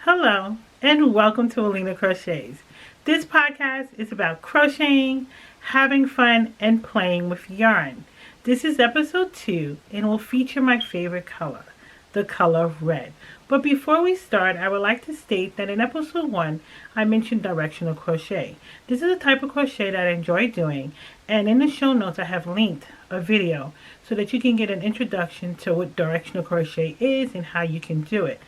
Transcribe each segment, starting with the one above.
Hello, and welcome to Alina Crochets. This podcast is about crocheting, having fun, and playing with yarn. This is episode 2 and will feature my favorite color, the color red. But before we start, I would like to state that in episode 1, I mentioned directional crochet. This is a type of crochet that I enjoy doing, and in the show notes I have linked a video so that you can get an introduction to what directional crochet is and how you can do it.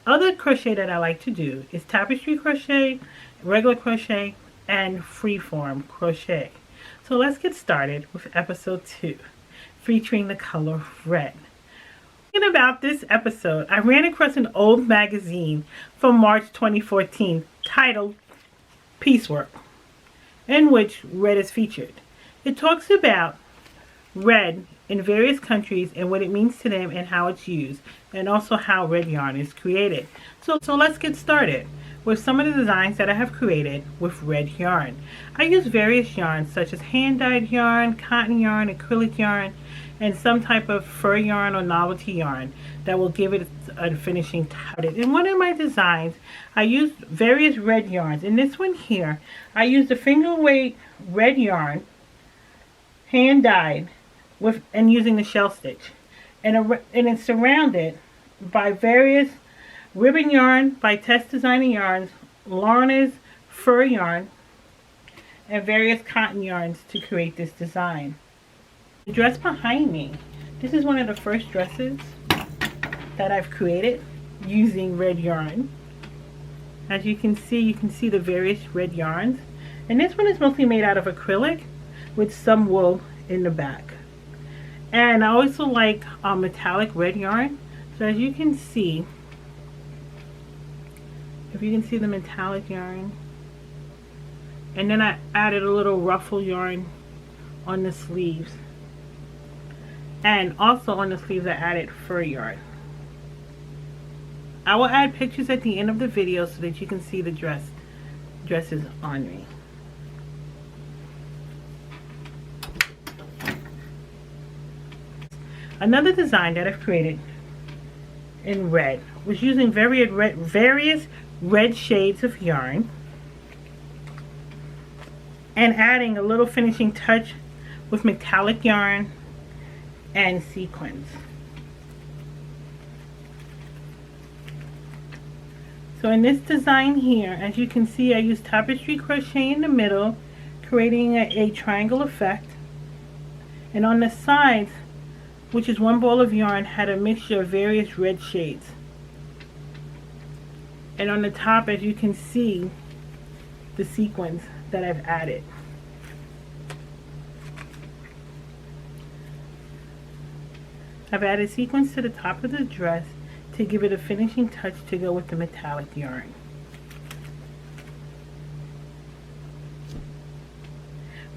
Other crochet that I like to do is tapestry crochet, regular crochet, and freeform crochet. So let's get started with episode 2, featuring the color red. Thinking about this episode, I ran across an old magazine from March 2014 titled Piecework, in which red is featured. It talks about red in various countries and what it means to them and how it's used, and also how red yarn is created. So let's get started with some of the designs that I have created with red yarn. I use various yarns such as hand-dyed yarn, cotton yarn, acrylic yarn, and some type of fur yarn or novelty yarn that will give it a finishing touch. In one of my designs, I used various red yarns. In this one here, I used a finger weight red yarn, hand-dyed, and using the shell stitch, and it's surrounded by various ribbon yarn by Test Designer Yarns, Lorna's fur yarn, and various cotton yarns to create this design. The dress behind me, this is one of the first dresses that I've created using red yarn. As you can see the various red yarns, and this one is mostly made out of acrylic with some wool in the back. And I also like metallic red yarn. So as you can see, if you can see the metallic yarn, and then I added a little ruffle yarn on the sleeves, and also on the sleeves I added fur yarn. I will add pictures at the end of the video so that you can see the dresses on me. Another design that I've created in red was using various red shades of yarn and adding a little finishing touch with metallic yarn and sequins. So in this design here, as you can see, I used tapestry crochet in the middle, creating a triangle effect, and on the sides, which is one ball of yarn, had a mixture of various red shades. And on the top, as you can see, the sequins that I've added. I've added sequins to the top of the dress to give it a finishing touch to go with the metallic yarn.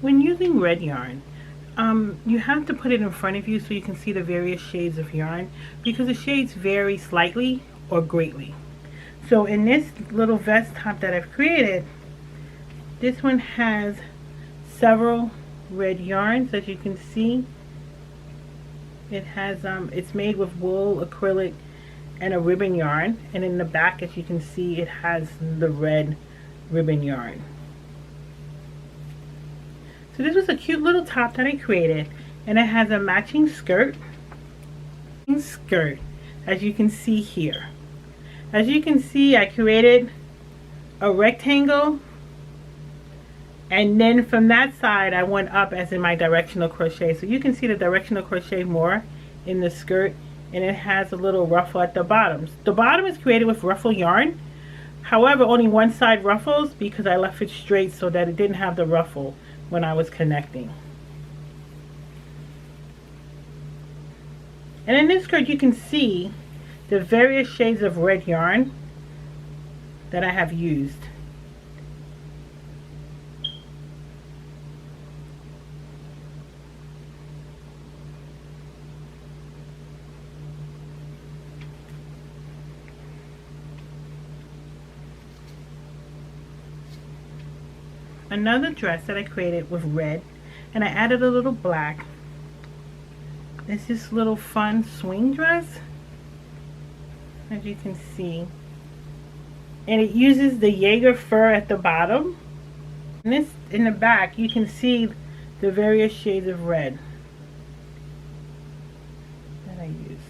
When using red yarn, you have to put it in front of you so you can see the various shades of yarn, because the shades vary slightly or greatly. So in this little vest top that I've created, this one has several red yarns. As you can see, it has it's made with wool, acrylic, and a ribbon yarn, and in the back, as you can see, it has the red ribbon yarn. So this was a cute little top that I created, and it has a matching skirt, as you can see here. As you can see, I created a rectangle, and then from that side I went up as in my directional crochet. So you can see the directional crochet more in the skirt, and it has a little ruffle at the bottom. The bottom is created with ruffle yarn. However, only one side ruffles because I left it straight so that it didn't have the ruffle when I was connecting. And in this skirt you can see the various shades of red yarn that I have used. Another dress that I created with red, and I added a little black. It's this little fun swing dress, as you can see. And it uses the Jaeger fur at the bottom. And this, in the back, you can see the various shades of red that I used.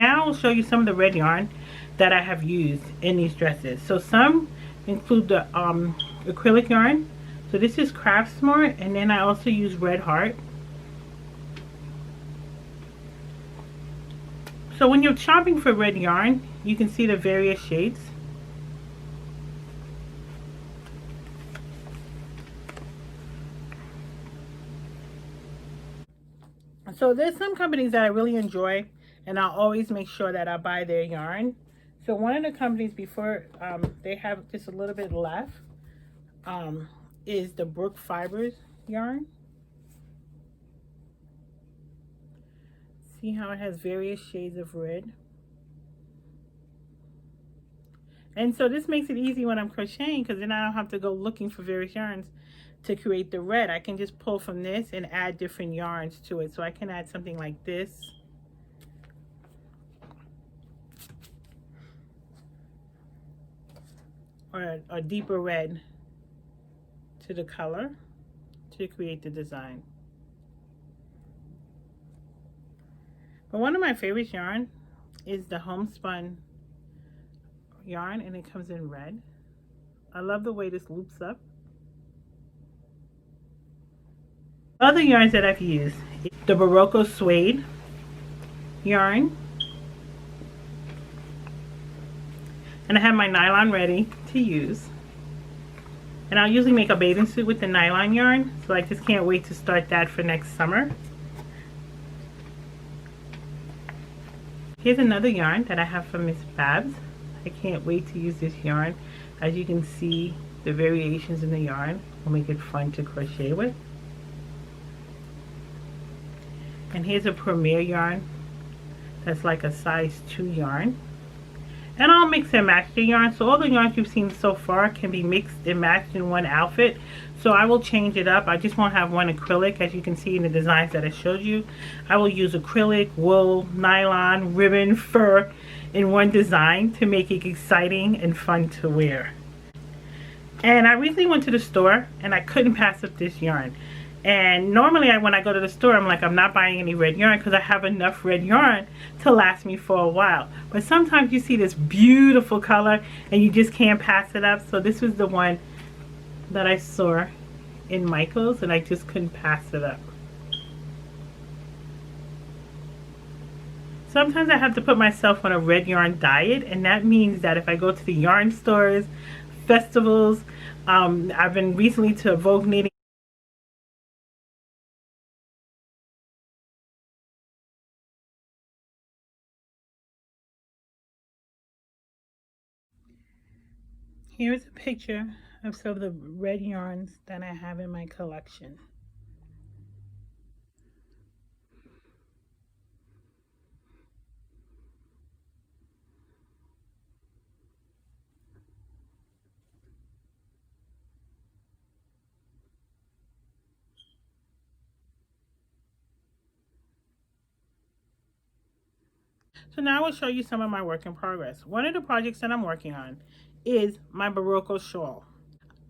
Now I'll show you some of the red yarn that I have used in these dresses. So some include the acrylic yarn. So this is Craft Smart, and then I also use Red Heart. So when you're shopping for red yarn, you can see the various shades. So there's some companies that I really enjoy, and I'll always make sure that I buy their yarn. So one of the companies, before they have just a little bit left, is the Brook Fibers yarn. See how it has various shades of red? And so this makes it easy when I'm crocheting, because then I don't have to go looking for various yarns to create the red. I can just pull from this and add different yarns to it. So I can add something like this. Or a deeper red to the color to create the design. But one of my favorite yarn is the homespun yarn, and it comes in red. I love the way this loops up. Other yarns that I've used, the Barocco suede yarn, and I have my nylon ready to use. And I'll usually make a bathing suit with the nylon yarn, so I just can't wait to start that for next summer. Here's another yarn that I have from Miss Babs. I can't wait to use this yarn. As you can see, the variations in the yarn will make it fun to crochet with. And here's a Premier yarn that's like a size 2 yarn. And I'll mix and match the yarn. So all the yarns you've seen so far can be mixed and matched in one outfit. So I will change it up. I just won't have one acrylic, as you can see in the designs that I showed you. I will use acrylic, wool, nylon, ribbon, fur in one design to make it exciting and fun to wear. And I recently went to the store and I couldn't pass up this yarn. And normally when I go to the store, I'm like, I'm not buying any red yarn because I have enough red yarn to last me for a while. But sometimes you see this beautiful color and you just can't pass it up. So this was the one that I saw in Michael's and I just couldn't pass it up. Sometimes I have to put myself on a red yarn diet, and that means that if I go to the yarn stores, festivals, I've been recently to Vogue Knitting. Here's a picture of some of the red yarns that I have in my collection. So now I will show you some of my work in progress. One of the projects that I'm working on is my Barocco shawl.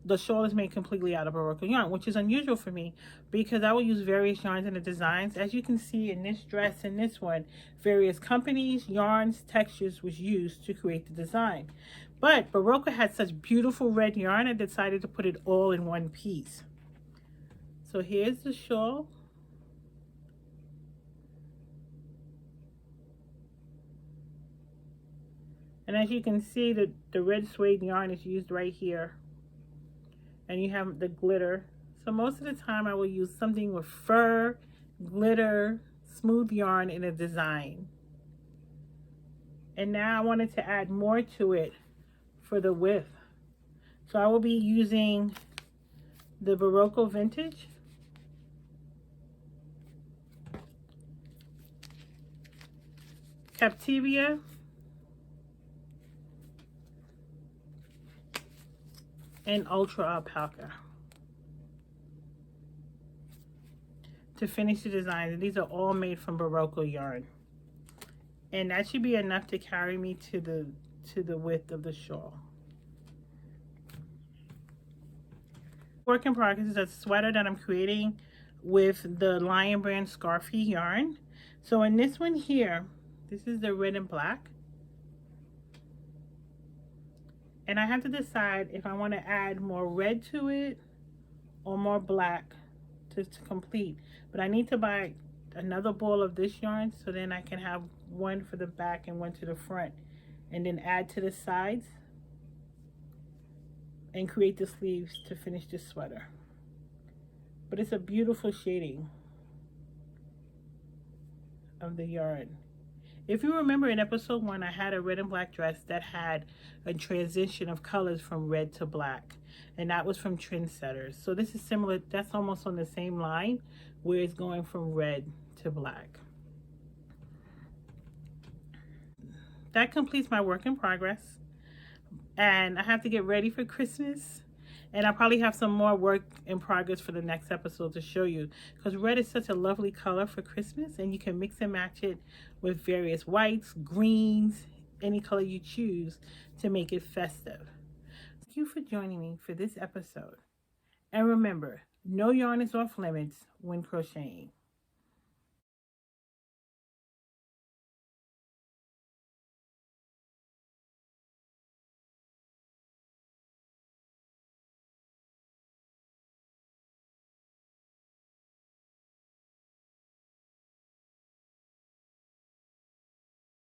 The shawl is made completely out of Barocco yarn, which is unusual for me because I will use various yarns in the designs. As you can see in this dress and this one, various companies, yarns, textures was used to create the design. But Barocco had such beautiful red yarn, I decided to put it all in one piece. So here's the shawl. And as you can see, the red suede yarn is used right here. And you have the glitter. So most of the time I will use something with fur, glitter, smooth yarn in a design. And now I wanted to add more to it for the width. So I will be using the Barocco Vintage. Captivia. And Ultra Alpaca. to finish the designs. And these are all made from Barocco yarn. And that should be enough to carry me to the width of the shawl. Work in progress is a sweater that I'm creating with the Lion Brand Scarfy yarn. So in this one here, this is the red and black. And I have to decide if I want to add more red to it or more black to complete. But I need to buy another ball of this yarn so then I can have one for the back and one to the front, and then add to the sides and create the sleeves to finish this sweater. But it's a beautiful shading of the yarn. If you remember in episode 1, I had a red and black dress that had a transition of colors from red to black, and that was from Trendsetters. So this is similar. That's almost on the same line where it's going from red to black. That completes my work in progress, and I have to get ready for Christmas. And I'll probably have some more work in progress for the next episode to show you, because red is such a lovely color for Christmas, and you can mix and match it with various whites, greens, any color you choose to make it festive. Thank you for joining me for this episode. And remember, no yarn is off limits when crocheting.